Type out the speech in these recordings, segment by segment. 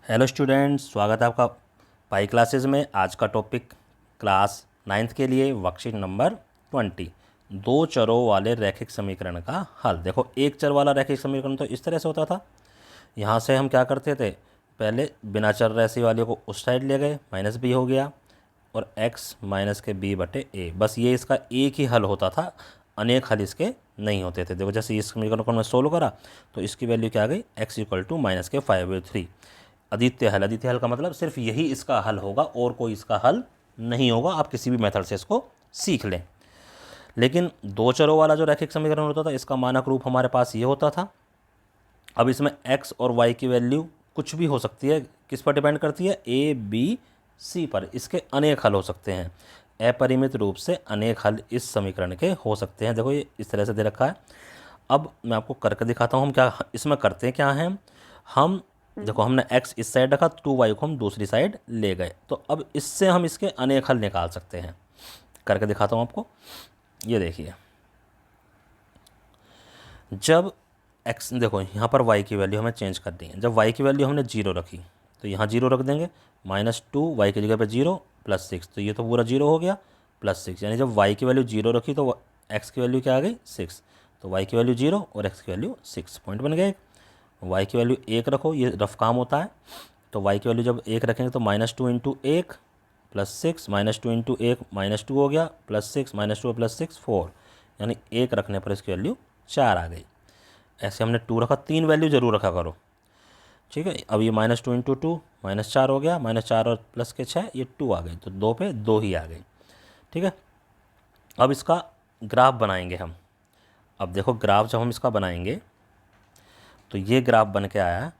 Hello students, स्वागत है आपका पाई क्लासेस में। आज का टॉपिक क्लास 9th के लिए वर्कशीट नंबर 20, दो चरों वाले रैखिक समीकरण का हल। देखो, एक चर वाला रैखिक समीकरण तो इस तरह से होता था। यहाँ से हम क्या करते थे, पहले बिना चर राशि वाले को उस साइड ले गए, माइनस बी हो गया, और x माइनस के बी बटे ए। बस ये इसका एक ही हल होता था, अनेक हल इसके नहीं होते थे। देखो, जैसे इस समीकरण को मैं सोल्व करा तो इसकी वैल्यू क्या आ गई, x इक्वल टू माइनस के 5/3। अद्वितीय हल का मतलब सिर्फ यही इसका हल होगा और कोई इसका हल नहीं होगा। आप किसी भी मेथड से इसको सीख लें। लेकिन दो चरों वाला जो रैखिक समीकरण होता था, इसका मानक रूप हमारे पास ये होता था। अब इसमें x और y की वैल्यू कुछ भी हो सकती है। किस पर डिपेंड करती है, a b c पर। इसके अनेक हल हो सकते हैं, अपरिमित रूप से अनेक हल इस समीकरण के हो सकते हैं। देखो, ये इस तरह से दे रखा है। अब मैं आपको करके दिखाता हूँ हम क्या इसमें करते क्या हैं। हम देखो, हमने x इस साइड रखा, 2y को हम दूसरी साइड ले गए, तो अब इससे हम इसके अनेक हल निकाल सकते हैं। करके दिखाता हूँ आपको। ये देखिए, जब x, देखो यहाँ पर y की वैल्यू हमें चेंज कर दी है। जब y की वैल्यू हमने 0 रखी तो यहाँ 0 रख देंगे, -2 y की जगह पे 0 +6, तो ये तो पूरा 0 हो गया, +6। यानी जब y की वैल्यू 0 रखी तो x की वैल्यू क्या आ गई, 6। तो y की वैल्यू 0 और x की वैल्यू 6, पॉइंट बन गया। y की वैल्यू 1 रखो, ये रफ काम होता है। तो y की वैल्यू जब 1 रखेंगे तो -2 इंटू 1 +6, -2 इंटू 1 -2 हो गया, +6 -2 +6 4, यानी 1 रखने पर इसकी वैल्यू 4 आ गई। ऐसे हमने 2 रखा, 3 वैल्यू जरूर रखा करो, ठीक है। अब ये -2 इंटू 2 -4 हो गया, -4 और प्लस के 6, ये 2 आ गई, तो 2 पे 2 ही आ गई, ठीक है। अब इसका ग्राफ बनाएंगे हम। अब देखो, ग्राफ जब हम इसका बनाएंगे तो ये ग्राफ बन के आया।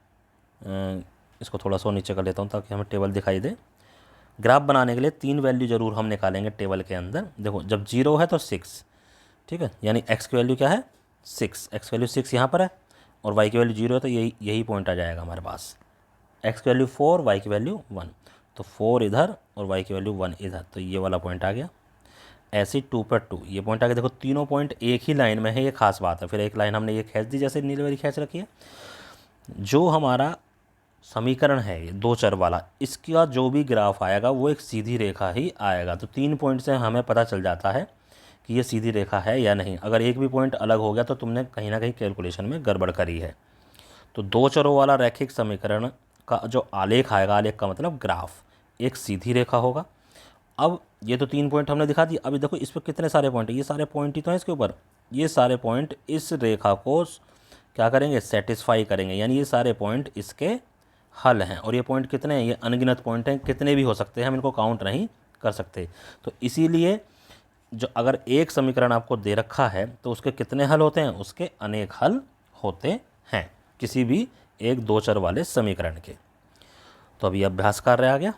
इसको थोड़ा सा नीचे कर लेता हूँ ताकि हमें टेबल दिखाई दे। ग्राफ बनाने के लिए 3 वैल्यू जरूर हम निकालेंगे टेबल के अंदर। देखो, जब 0 है तो 6, ठीक है, यानी x की वैल्यू क्या है, 6। x की वैल्यू 6 यहाँ पर है और y की वैल्यू 0 है, तो यही पॉइंट आ जाएगा हमारे पास। x की वैल्यू 4, y की वैल्यू 1, तो 4 इधर और y की वैल्यू 1 इधर, तो ये वाला पॉइंट आ गया। ऐसे 2 पर 2 ये पॉइंट आ गया। देखो, तीनों पॉइंट एक ही लाइन में है, ये खास बात है। फिर एक लाइन हमने ये खींच दी, जैसे नीले वाली खींच रखी है। जो हमारा समीकरण है ये दो चर वाला, इसका जो भी ग्राफ आएगा वो एक सीधी रेखा ही आएगा। तो 3 पॉइंट से हमें पता चल जाता है कि ये सीधी रेखा है या नहीं। अगर एक भी पॉइंट अलग हो गया तो तुमने कहीं ना कहीं कैलकुलेशन में गड़बड़ करी है। तो दो चरों वाला रैखिक समीकरण का जो आलेख आएगा, आलेख का मतलब ग्राफ, एक सीधी रेखा होगा। अब ये तो 3 पॉइंट हमने दिखा दिए। अभी देखो, इस पर कितने सारे पॉइंट है, ये सारे पॉइंट ही तो हैं इसके ऊपर। ये सारे पॉइंट इस रेखा को क्या करेंगे, सेटिस्फाई करेंगे, यानी ये सारे पॉइंट इसके हल हैं। और ये पॉइंट कितने हैं, ये अनगिनत पॉइंट हैं, कितने भी हो सकते हैं, हम इनको काउंट नहीं कर सकते। तो इसीलिए जो अगर एक समीकरण आपको दे रखा है तो उसके कितने हल होते हैं, उसके अनेक हल होते हैं, किसी भी एक दो चर वाले समीकरण के। तो अभी अभ्यास कार्य आ गया।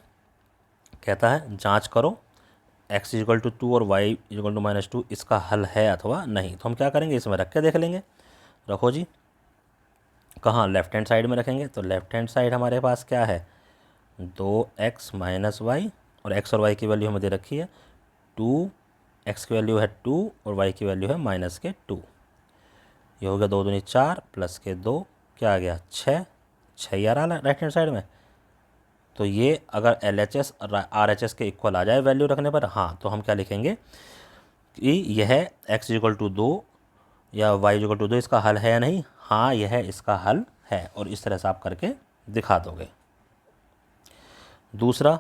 कहता है, जांच करो x इक्वल टू 2 और y इक्वल टू -2 इसका हल है अथवा नहीं। तो हम क्या करेंगे, इसमें रख के देख लेंगे। रखो जी, कहाँ, लेफ्ट हैंड साइड में रखेंगे। तो लेफ्ट हैंड साइड हमारे पास क्या है, 2x माइनस वाई, और x और y की वैल्यू हमें दे रखी है 2, x की वैल्यू है 2 और y की वैल्यू है -2। ये हो गया 2 दूनी 4 प्लस के 2, क्या आ गया 6, 6 आ रहा राइट हैंड साइड में। तो ये अगर LHS RHS के इक्वल आ जाए वैल्यू रखने पर, हाँ, तो हम क्या लिखेंगे कि यह x इक्वल टू 2 या y इक्वल टू 2 इसका हल है या नहीं। हाँ, यह इसका हल है, और इस तरह से आप करके दिखा दोगे। दूसरा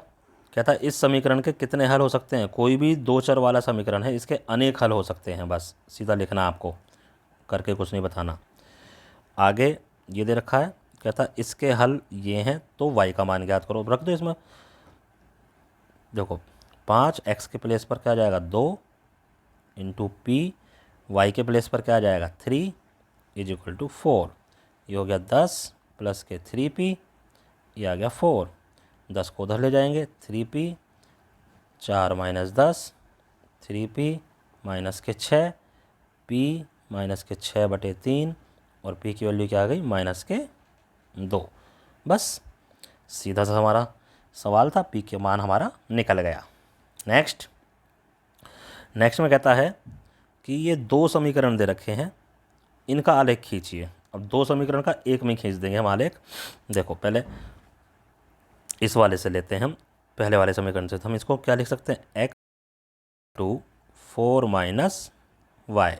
कहता है, इस समीकरण के कितने हल हो सकते हैं। कोई भी दो चर वाला समीकरण है, इसके अनेक हल हो सकते हैं। बस सीधा लिखना, आपको करके कुछ नहीं बताना। आगे ये दे रखा है, कहता है इसके हल ये हैं, तो y का मान ज्ञात करो। रख दो इसमें। देखो, 5x के प्लेस पर क्या आ जाएगा, 2 इंटू पी, वाई के प्लेस पर क्या आ जाएगा 3 इज इक्वल टू 4। ये हो गया 10 प्लस के 3p, ये आ गया 4। 10 को उधर ले जाएंगे, 3p 4 माइनस 10, 3p माइनस के 6, p माइनस के 6/3, और p की वैल्यू क्या आ गई, -2। बस सीधा सा हमारा सवाल था, p के मान हमारा निकल गया। नेक्स्ट में कहता है कि ये दो समीकरण दे रखे हैं, इनका आलेख खींचिए। अब दो समीकरण का एक में खींच देंगे हम आलेख। देखो, पहले इस वाले से लेते हैं हम पहले वाले समीकरण से, तो हम इसको क्या लिख सकते हैं, x टू 4 माइनस वाई।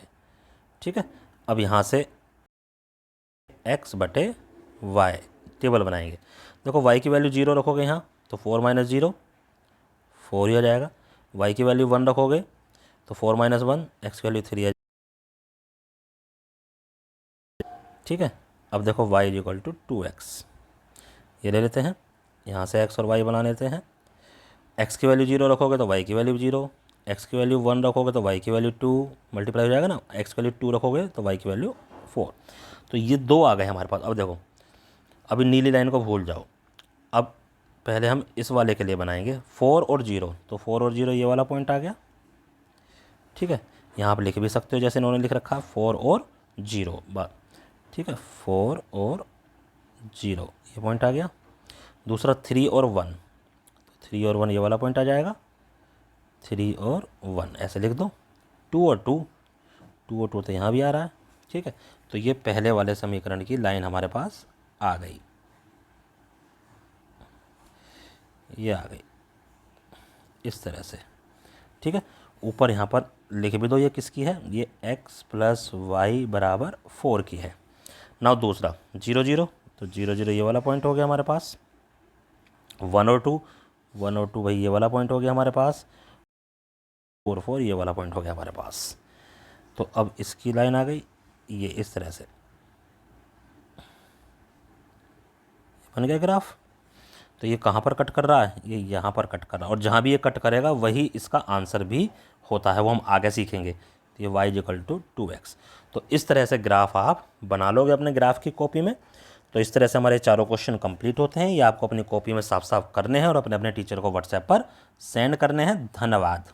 ठीक है, अब यहाँ से x बटे वाई टेबल बनाएंगे। देखो y की वैल्यू 0 रखोगे यहाँ तो 4 माइनस 0 4 ही हो जाएगा, y की वैल्यू 1 रखोगे तो 4 माइनस 1 x की वैल्यू 3 है। ठीक है, अब देखो y is equal to 2x, ये ले लेते हैं, यहाँ से x और y बना लेते हैं। x की वैल्यू 0 रखोगे तो y की वैल्यू 0, x की वैल्यू 1 रखोगे तो y की वैल्यू 2 मल्टीप्लाई हो जाएगा ना, x की वैल्यू 2 रखोगे तो y की वैल्यू 4। तो ये दो आ गए हमारे पास। अब देखो, अभी नीली लाइन को भूल जाओ, अब पहले हम इस वाले के लिए बनाएंगे 4 और 0, तो 4 और 0 ये वाला पॉइंट आ गया। ठीक है, यहाँ आप लिख भी सकते हो जैसे इन्होंने लिख रखा है 4 और 0 बात। ठीक है, 4 और 0 ये पॉइंट आ गया। दूसरा 3 और 1, 3 और 1 ये वाला पॉइंट आ जाएगा, 3 और 1 ऐसे लिख दो। 2 और 2, 2 और 2 तो यहाँ भी आ रहा है। ठीक है, तो ये पहले वाले समीकरण की लाइन हमारे पास आ गई, ये आ गई इस तरह से। ठीक है, ऊपर यहाँ पर लिख भी दो ये किसकी है, ये x प्लस वाई बराबर 4 की है। नाउ दूसरा 0 0, तो 0 0 ये वाला पॉइंट हो गया हमारे पास। 1 और 2, 1 और 2 भाई ये वाला पॉइंट हो गया हमारे पास। 4 4 ये वाला पॉइंट हो गया हमारे पास। तो अब इसकी लाइन आ गई ये इस तरह से, बन गया ग्राफ। तो ये कहाँ पर कट कर रहा है, ये यहाँ पर कट कर रहा है, और जहाँ भी ये कट करेगा वही इसका आंसर भी होता है, वो हम आगे सीखेंगे। तो ये y इक्वल टू 2x। तो इस तरह से ग्राफ आप बना लोगे अपने ग्राफ की कॉपी में। तो इस तरह से हमारे चारों क्वेश्चन कंप्लीट होते हैं। ये आपको अपनी कॉपी में साफ साफ करने हैं और अपने अपने टीचर को व्हाट्सएप पर सेंड करने हैं। धन्यवाद।